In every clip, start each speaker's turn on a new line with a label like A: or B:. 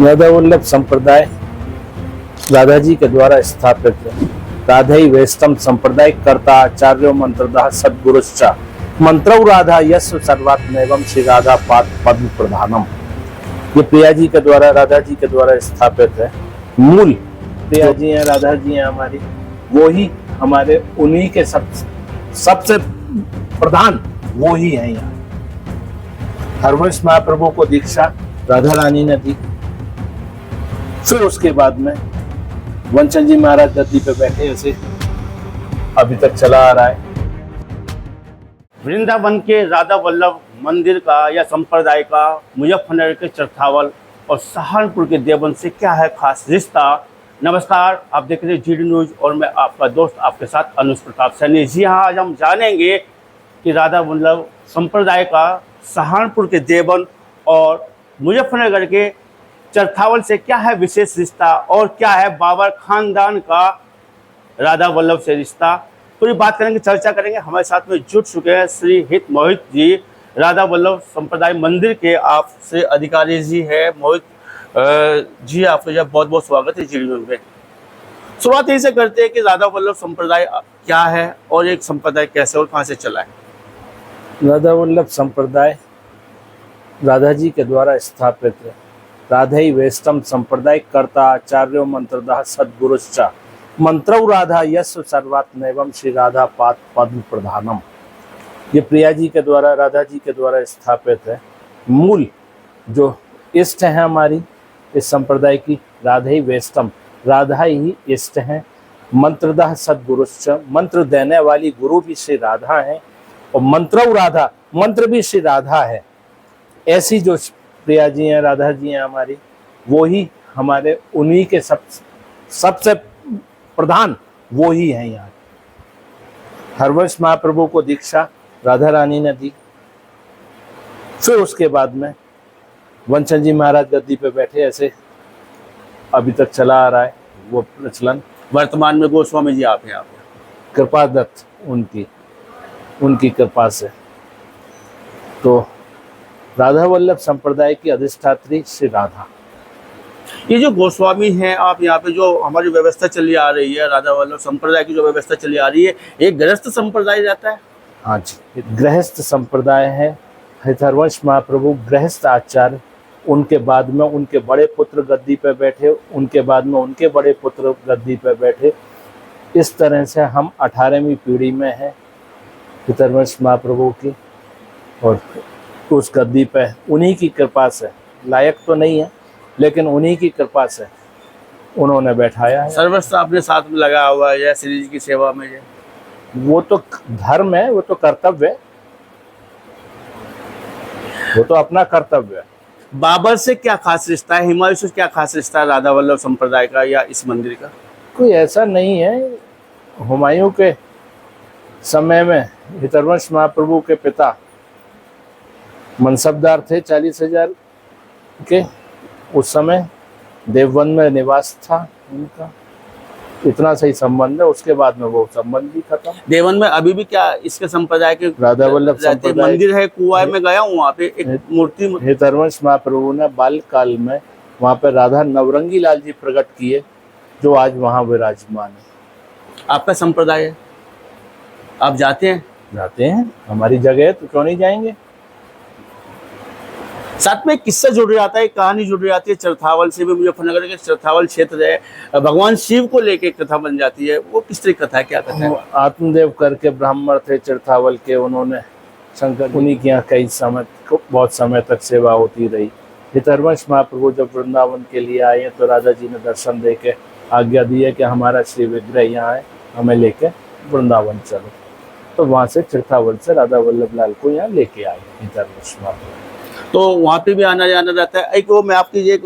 A: राधा वल्लभ संप्रदाय राधा जी के द्वारा स्थापित है। राधई वेष्टम संप्रदाय कर्ता आचार्यो मंत्रदाह सद्गुरुश्च मंत्रौ राधा यश सर्वात्मैवं श्री राधा पाद पद्म प्रधानम। ये प्रिया जी के द्वारा, राधा जी के द्वारा स्थापित है। मूल प्रिया जी हैं, राधा जी हैं हमारी, वो ही हमारे उन्हीं के सबसे प्रधान वो ही है। यहाँ हरवंश महाप्रभु को दीक्षा राधा रानी ने दी। फिर उसके बाद में वंचन जी महाराज गद्दी पे बैठे, ऐसे अभी तक चला आ रहा है।
B: वृंदावन के राधा वल्लभ मंदिर का या संप्रदाय का मुजफ्फरनगर के चरथावल और सहारनपुर के देवबंद से क्या है खास रिश्ता। नमस्कार, आप देख रहे हैं GD न्यूज और मैं आपका दोस्त आपके साथ अनुज प्रताप सैनी। जी हाँ, आज हम जानेंगे कि राधा वल्लभ संप्रदाय का सहारनपुर के देवबंद और मुजफ्फरनगर के चरथावल से क्या है विशेष रिश्ता और क्या है बाबर खानदान का राधा वल्लभ से रिश्ता। पूरी बात करेंगे, चर्चा करेंगे। हमारे साथ में जुट चुके हैं श्री हित मोहित जी, राधा वल्लभ संप्रदाय मंदिर के आपसे अधिकारी जी है। मोहित जी, आपका बहुत बहुत स्वागत है GD न्यूज में। शुरुआत यही से करते हैं कि राधा वल्लभ संप्रदाय क्या है और एक संप्रदाय कैसे और कहाँ से चला है।
A: राधा वल्लभ संप्रदाय राधा जी के द्वारा स्थापित है। राधई वेष्टम संप्रदाय कर्ता आचार्यो मंत्रदाह सद्गुरुश्च मंत्रौ राधा यश सर्वात्मैवं श्री राधा पाद पद्म प्रधानम। ये प्रिया जी के द्वारा, राधा जी के द्वारा स्थापित है। मूल जो इष्ट है हमारी इस संप्रदाय की, राधई वेष्टम, राधा ही इष्ट है। मंत्रदाह सद्गुरुश्च, मंत्र देने वाली गुरु भी श्री राधा है और मंत्रौ राधा, मंत्र भी श्री राधा है। ऐसी जो प्रिया जी हैं, राधा जी हैं हमारी, वो ही हमारे उन्हीं के सबसे प्रधान वो ही हैं। यहाँ हरवंश महाप्रभु को दीक्षा राधा रानी ने दी। फिर उसके बाद में वंचन जी महाराज गद्दी पे बैठे, ऐसे अभी तक चला आ रहा है वो प्रचलन।
B: वर्तमान में गोस्वामी जी आप हैं, आप
A: कृपा दत्त उनकी कृपा से। तो राधा वल्लभ संप्रदाय की अधिष्ठात्री श्री राधा।
B: ये जो गोस्वामी हैं आप, यहाँ पे जो हमारी व्यवस्था चली आ रही है, राधा वल्लभ संप्रदाय की जो व्यवस्था चली आ रही है, एक गृहस्थ संप्रदाय रहता है।
A: हाँ जी, गृहस्थ संप्रदाय है। हरवंश महाप्रभु गृहस्थ आचार्य, उनके बाद में उनके बड़े पुत्र गद्दी पे बैठे, उनके बाद में उनके बड़े पुत्र गद्दी पे बैठे। इस तरह से हम 18वीं पीढ़ी में हैं हरवंश महाप्रभु की, और उस गद्दी पे उन्हीं की कृपा से, लायक तो नहीं है लेकिन उन्हीं की कृपा से उन्होंने बैठाया है।
B: सर्वस्व आपने साथ में लगा हुआ है श्री जी की सेवा में। ये
A: वो तो धर्म है, वो तो कर्तव्य है, वो तो अपना कर्तव्य है।
B: बाबर से क्या खास रिश्ता है, हिमालय से क्या खास रिश्ता है राधा वल्लभ संप्रदाय का या इस मंदिर का?
A: कोई ऐसा नहीं है। हुमायूं के समय में हरवंश महाप्रभु के पिता मनसबदार थे 40,000 के। उस समय देवबंद में निवास था उनका, इतना सही संबंध है। उसके बाद में वो संबंध भी खत्म।
B: देवबंद में अभी भी क्या इसके संप्रदाय के
A: राधा वल्लभ संप्रदाय
B: मंदिर है? कुआ में गया हूँ, वहाँ पे एक मूर्ति।
A: हरवंश महाप्रभु ने बाल काल में वहाँ पे राधा नवरंगी लाल जी प्रकट किए, जो आज वहाँ विराजमान है।
B: आपका संप्रदाय है, आप जाते हैं?
A: जाते हैं, हमारी जगह है तो क्यों नहीं जाएंगे।
B: साथ में किस्सा जुड़ जाता है, कहानी जुड़ जाती है चरथावल से भी। मुजफ्फरनगर के चरथावल क्षेत्र है, भगवान शिव को लेके कथा बन जाती है। वो किस तरह कथा है, क्या कथा है?
A: आत्मदेव करके ब्राह्मण थे चरथावल के, उन्होंने शंकर, उन्हीं के यहाँ कई समय, बहुत समय तक सेवा होती रही। हरवंश महाप्रभु जब वृंदावन के लिए आए तो राधा जी ने दर्शन दे के आज्ञा दी है कि हमारा श्री विग्रह यहाँ है, हमें लेके वृंदावन चलो। तो वहाँ से चरथावल से राधा वल्लभ लाल को यहाँ लेके आए हरवंश महाप्रभु।
B: तो वहाँ पे भी आना जाना रहता है। एक वो मैं आपकी एक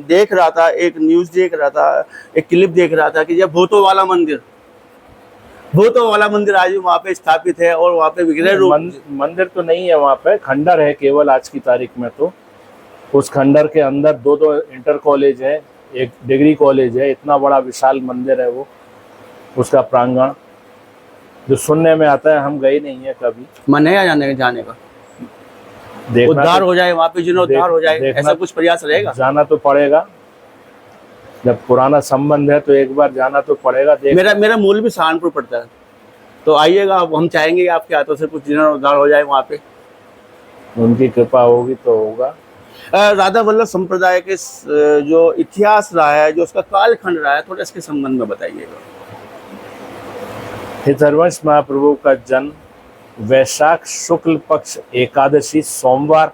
B: देख रहा था, एक न्यूज़ देख रहा था, एक क्लिप देख रहा था कि जब भूतों वाला मंदिर आज भी वहाँ पे स्थापित है और वहाँ पे विग्रह रूप
A: मंदिर तो नहीं है, वहाँ पे खंडर है केवल आज की तारीख में। तो उस खंडर के अंदर दो इंटर कॉलेज है, एक डिग्री कॉलेज है। इतना बड़ा विशाल मंदिर है वो, उसका प्रांगण जो सुनने में आता है। हम गए नहीं है कभी,
B: मन है जाने का। उद्धार हो जाए वहाँ पे, जीर्णोद्धार हो जाए, ऐसा कुछ प्रयास रहेगा?
A: जाना तो पड़ेगा, जब पुराना संबंध है तो एक बार जाना तो पड़ेगा। देख
B: मेरा मूल भी सहारनपुर पड़ता है, तो आइएगा आप, हम चाहेंगे कि आपके हाथों से कुछ जीर्णोद्धार हो जाए वहाँ पे।
A: उनकी कृपा होगी तो होगा।
B: राधा वल्लभ संप्रदाय के जो इतिहास रहा है, जो उसका कालखंड रहा है, थोड़ा इसके संबंध में बताइएगा।
A: हितरवंश महाप्रभु का जन्म वैशाख शुक्ल पक्ष एकादशी सोमवार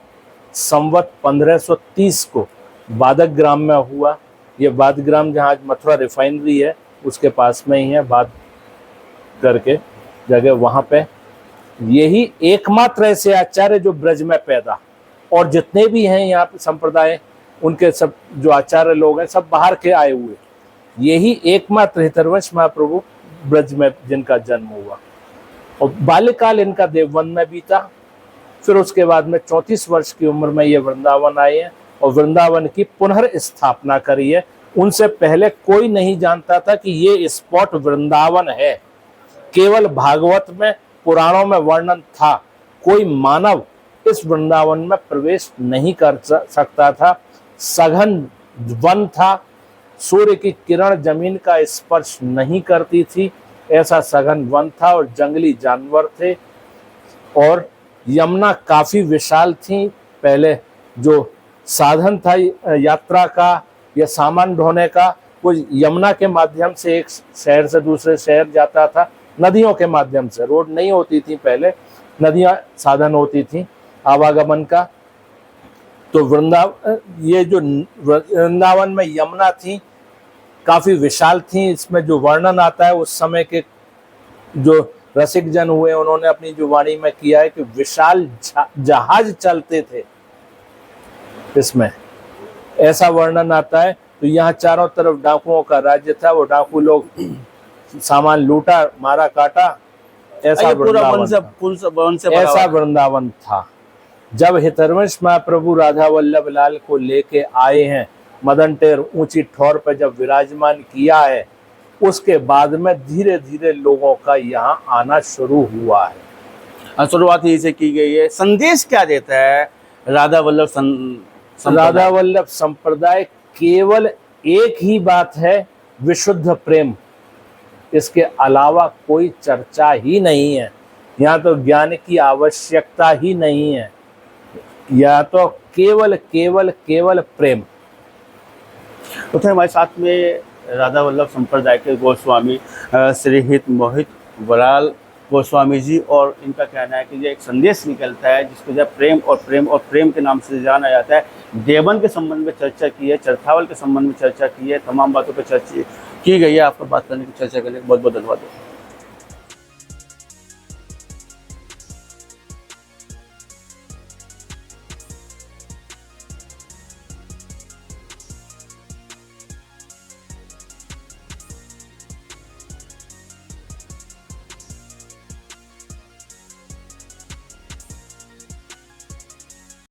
A: संवत 1530 को बादग्राम में हुआ। ये बादग्राम जहाँ आज मथुरा रिफाइनरी है उसके पास में ही है, बाद करके जगह, वहाँ पे। यही एकमात्र ऐसे आचार्य जो ब्रज में पैदा, और जितने भी हैं यहाँ पे संप्रदाय, उनके सब जो आचार्य लोग हैं सब बाहर के आए हुए। यही एकमात्र हितरवंश महाप्रभु ब्रज में जिनका जन्म हुआ। और बाल्यकाल इनका देववन में बीता। फिर उसके बाद में 34 वर्ष की उम्र में ये वृंदावन आए हैं और वृंदावन की पुनर्स्थापना करी है। उनसे पहले कोई नहीं जानता था कि ये स्पॉट वृंदावन है। केवल भागवत में, पुराणों में वर्णन था। कोई मानव इस वृंदावन में प्रवेश नहीं कर सकता था। सघन वन था, सूर्य की किरण जमीन का स्पर्श नहीं करती थी, ऐसा सघन वन था। और जंगली जानवर थे, और यमुना काफी विशाल थी। पहले जो साधन था यात्रा का या सामान ढोने का, वो यमुना के माध्यम से एक शहर से दूसरे शहर जाता था, नदियों के माध्यम से। रोड नहीं होती थी पहले, नदियां साधन होती थी आवागमन का। तो ये जो वृंदावन में यमुना थी काफी विशाल थी। इसमें जो वर्णन आता है उस समय के जो रसिक जन हुए, उन्होंने अपनी जो वाणी में किया है कि विशाल जहाज चलते थे इसमें, ऐसा वर्णन आता है। तो यहाँ चारों तरफ डाकुओं का राज्य था। वो डाकू लोग सामान लूटा, मारा, काटा, ऐसा वृंदावन था। जब हितरवंश महाप्रभु राधा वल्लभ लाल को लेके आए हैं, मदन टेर ऊंची ठौर पर जब विराजमान किया है, उसके बाद में धीरे धीरे लोगों का यहाँ आना शुरू हुआ है।
B: शुरुआत यही से की गई है। संदेश क्या देता है राधा वल्लभ
A: राधा वल्लभ संप्रदाय? केवल एक ही बात है, विशुद्ध प्रेम। इसके अलावा कोई चर्चा ही नहीं है। यहाँ तो ज्ञान की आवश्यकता ही नहीं है, या तो केवल केवल केवल प्रेम।
B: तो थे हमारे साथ में राधा वल्लभ संप्रदाय के गोस्वामी श्री हित मोहित वराल गोस्वामी जी, और इनका कहना है कि ये एक संदेश निकलता है जिसको जब प्रेम और प्रेम के नाम से जाना जाता है। देवन के संबंध में चर्चा की है, चरथावल के संबंध में चर्चा की है, तमाम बातों पर चर्चा की गई है। आपको बात करने की, चर्चा के लिए बहुत बहुत धन्यवाद।